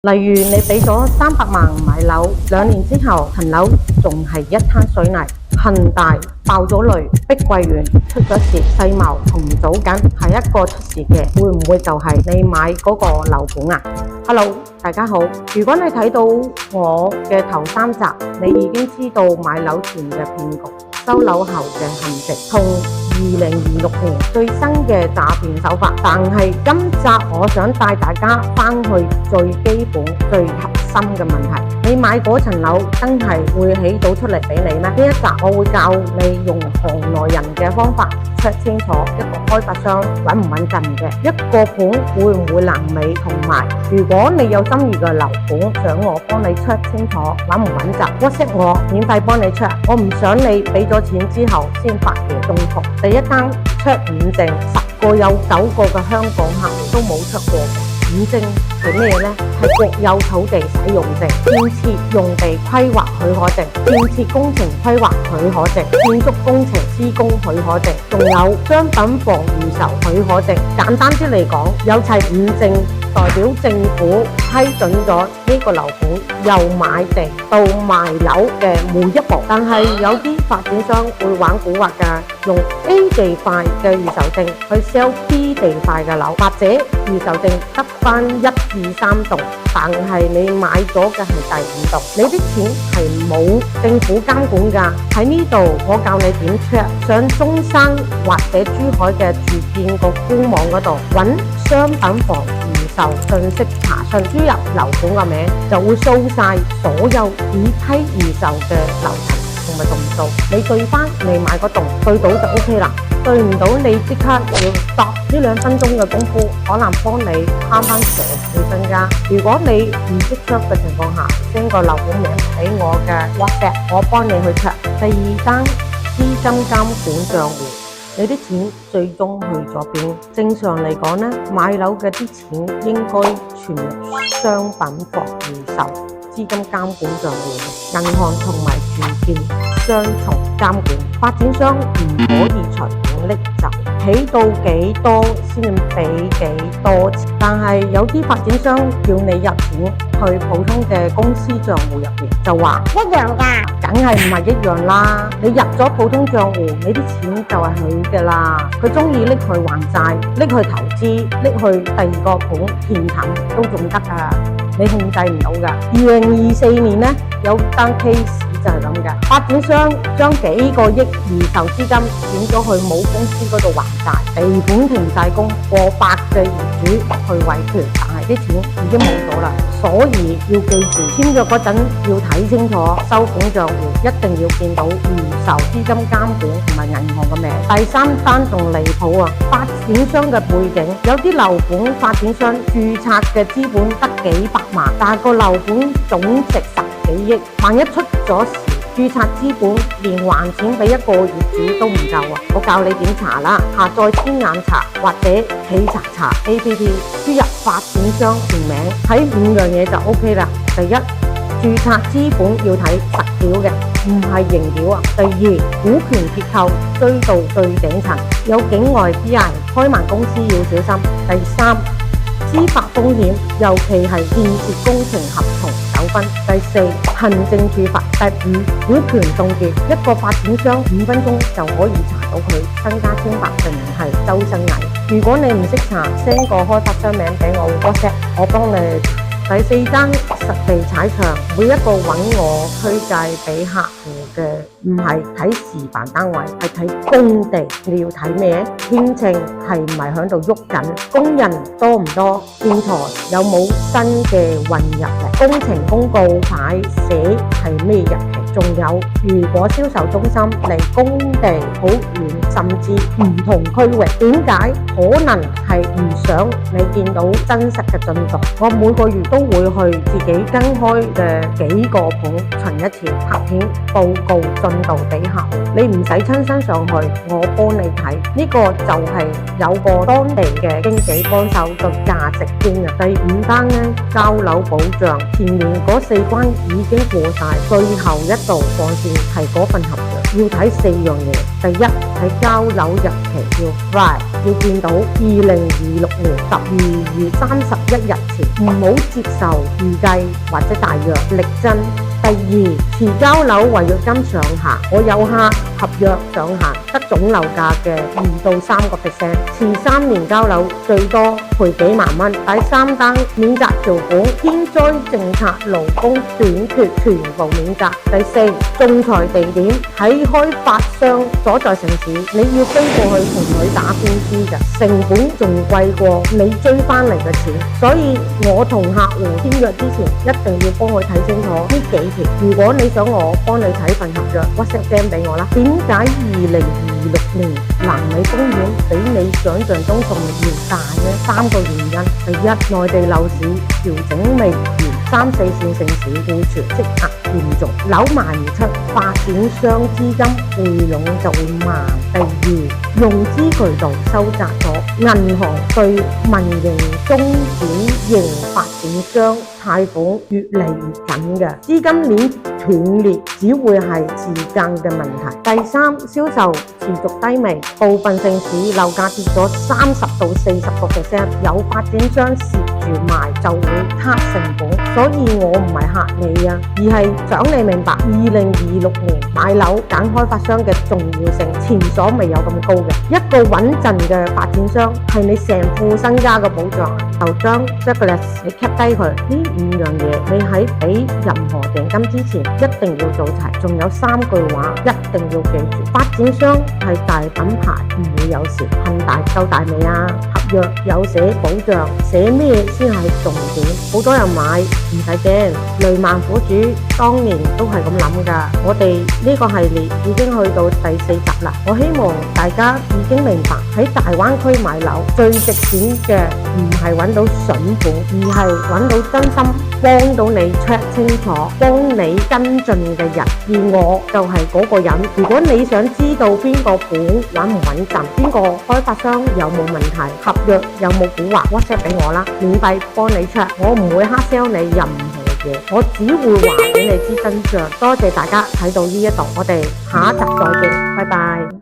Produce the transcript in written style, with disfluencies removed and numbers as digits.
例如你俾咗300萬買樓，2年之後層樓仲係一灘水泥，恒大爆咗雷，碧桂園出咗事，世茂重組緊，下一個出事嘅會唔會就係你買嗰個樓盤啊？Hello，大家好。如果你睇到我嘅頭3集，你已經知道買樓前嘅騙局、收樓後嘅陷阱，同2026年最新嘅詐騙手法。但係今集我想帶大家翻去最基本、最核心嘅問題：你買嗰層樓真係會起到出嚟俾你咩？呢一集我會教你用行內人嘅方法 check 清楚一個開發商穩唔穩陣嘅，一個盤會唔會爛尾，同埋如果你有心儀嘅樓盤想我幫你 check 清楚穩唔穩陣 ，WhatsApp 我免費幫你 check。我唔想你俾咗錢之後先發現中伏。第一單 check 5證，10個有9個嘅香港客都冇出過。5證係咩呢？係國有土地使用證、建設用地規劃許可證、建設工程規劃許可證、建築工程施工許可證，仲有商品房預售許可證。簡單啲嚟講，有齊5證，代表政府批准咗呢個樓盤由買地到賣樓嘅每一步。但係有啲發展商會玩蠱惑㗎，用 A 地塊嘅預售證去 sell B 地塊嘅樓，或者預售證得返1至3棟，但係你買咗嘅係第5棟，你啲錢係冇政府監管㗎。喺呢度我教你點 check， 上中山或者珠海嘅住建局官網嗰度揾商品房預售信息查詢，輸入樓盤個名就會 show 晒所有已批預售嘅樓層同埋棟數，你對翻你買嗰棟對到就 OK 啦。對唔到你即刻要搭呢2分鐘嘅功夫，可能幫你慳翻成副身家。如果你唔識 check 嘅情況下，send 個樓盤名俾我嘅 WhatsApp， 我幫你去 check。第二單資金監管賬戶，你啲錢最終去咗邊？正常嚟講呢，買樓嘅啲錢應該存入商品房預售資金監管賬戶，銀行同埋住建雙重監管，發展商唔可以隨便拎走，起到幾多先俾幾多錢。但係有啲發展商叫你入錢去普通嘅公司賬戶入邊，就話一樣㗎，梗係唔係一樣啦。你入咗普通賬戶，你啲錢就係佢嘅啦。佢中意拎去還債、拎去投資、拎去第二個盤填氹都仲得㗎，你控制唔到㗎。2024年呢，有單 case 就係咁嘅，發展商將幾個億預售資金轉咗去母公司嗰度還債，地盤停晒工，過百嘅業主去維權，但係啲錢已經冇咗啦。所以要記住，簽約嗰陣要睇清楚收款賬戶，一定要見到預售資金監管同埋銀行嘅名。第3單仲離譜啊！發展商嘅背景，有啲樓盤發展商註冊嘅資本得幾百萬，但係個樓盤總值10幾億，萬一出咗事，註冊資本連還錢俾一個業主都唔夠啊！我教你點查啦，下載天眼查或者企查 APP， 輸入發展商全名，睇5樣嘢就 OK 啦。第一，註冊資本要睇實表嘅，唔係形表啊。第二，股權結構追到最頂層，有境外 PI 開埋公司要小心。第三，司法風險，尤其係建設工程合同糾紛。第4，行政處罰。第5，股權凍結。一個發展商5分鐘就可以查到佢身家清白定係周身蟻。如果你唔識查，send 個開發商名俾我 WhatsApp， 我幫你查。第4單實地踩場，每一個揾我推介俾客戶嘅，唔係睇示範單位，係睇工地。你要睇咩？天秤係唔係喺度喐緊？工人多唔多？建材有冇新嘅運入嚟？工程公告牌寫係咩日期？仲有，如果銷售中心離工地好遠，甚至唔同區域，點解？可能係唔想你見到真實嘅進度。我每個月都會去自己跟開嘅幾個盤巡一次，拍片報告進度俾客戶。你唔使親身上去，我幫你睇。呢個就係有個當地嘅經紀幫手嘅價值觀啊。第5單呢，交樓保障，前面嗰4關已經過晒，最後一道防線係嗰份合約。要睇4樣嘢。第一，睇交樓日期要快，要見到2026年12月31日前，唔好接受預計或者大約，力爭。第二，遲交樓違約金上限，我有客合約上限得總樓價嘅2到3%，遲3年交樓最多賠幾萬蚊。第三單，免責條款，天災政策、勞工短缺全部免責。第四，仲裁地點喺開發商所在城市，你要飛過去同佢打官司嘅，成本仲貴過你追翻嚟嘅錢。所以我同客戶簽約之前，一定要幫佢睇清楚呢幾條。如果你想我幫你睇份合約 ，WhatsApp send 俾我啦。點解2026年南美風險比你想象中仲要大呢？3個原因。第一，內地樓市調整未完，3、4線城市庫存積壓嚴重，樓賣唔出，發展商資金回籠就會慢。第二，融資渠道收窄咗，銀行對民營中小型發展商貸款越嚟越緊嘅，資金鏈斷裂只會係時間嘅問題。第三，銷售持續低迷，部分城市樓價跌咗30到40%，有發展商蝕住賣就會卡成本。所以我唔係嚇你啊，而係想你明白2026年買樓揀開發商嘅重要性前所未有咁高嘅。一個穩陣嘅發展商係你成副身家嘅保障。就將 checklist 你 cap 低佢，呢5樣嘢你喺俾任何訂金之前一定要做齊。仲有3句話一定要記住，發展商係大品牌，唔會有事。恒大夠大未啊？合約有寫保障，寫咩先係重點。好多人買唔使驚，雷曼苦主當年都係咁諗㗎。我哋呢個系列已經去到第4集啦，我希望大家已經明白喺大灣區買樓最值錢嘅唔係揾到筍盤，而係揾到真心幫到你 check 清楚，幫你跟進嘅人。而我就係嗰個人。如果你想知道邊個盤穩唔穩陣，邊個開發商有冇問題，合約有冇蠱惑 ，WhatsApp 俾我啦，免費幫你 check。我唔會黑 sell 你任何嘢，我只會話俾你知真相。多謝大家睇到呢一度，我哋下一集再見，拜拜。